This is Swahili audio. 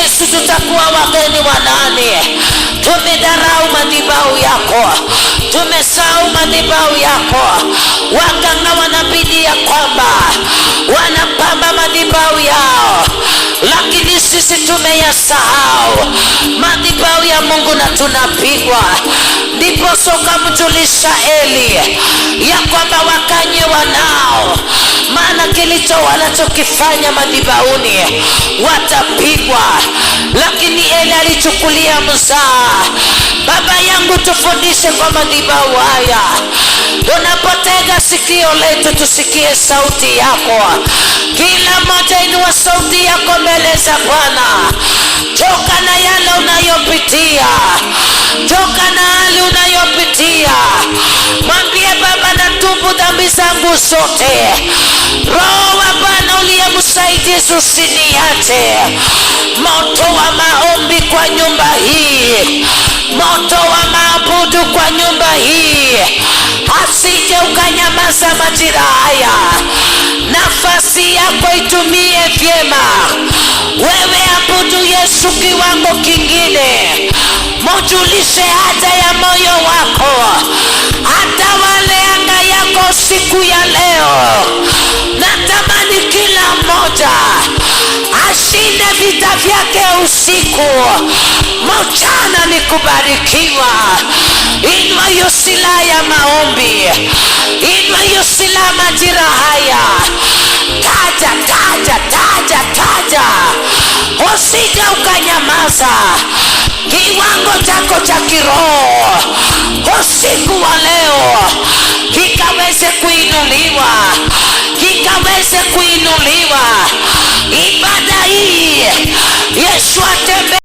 Yesu, tutakuwa wageni wa nani? Tumedharau madhabahu yako, tumesahau madhabahu yako. Waganga wanabidi ya kwamba wanapamba madhabahu yao, lakini sisi tumeyasahau madhabahu ya Mungu na tunapigwa. Ndipo sokamjulisha Eli ya kwamba wakanye wanao, maana kilicho wanachokifanya madhabahuni watapigwa. Lakini Eli alichukulia mzaa. Baba yangu, tufundishe kwa madhabahu haya. Tunapotega sikio letu tusikie sauti yako. Kila mmoja inua sauti yako mbele za Bwana. Toka na yale unayopitia, toka na hali unayopitia. Mwambie Baba, natubu dhambi zangu zote. Roho wa Bwana uliyemsaidia usiniache. Moto wa maombi kwa nyumba hii, moto wa maabudu kwa nyumba hii, asije ukanyamaza majira haya. Nafasi yako itumie vyema. Wewe abudu Yesu kiwango kingine. Mujulishe haja ya moyo wako. Hata wale anga yako siku ya leo, natamani kila mmoja ashinde vita vyake usiku. Mchana ni kubarikiwa. Inua hiyo silaha ya maombi, inua hiyo silaha majira haya. Taja, taja, taja, taja. Usije ukanyamaza. Kiwango chako cha kiroho usiku wa leo kikaweze kuinuliwa, kikaweze kuinuliwa. Ibada hii Yesu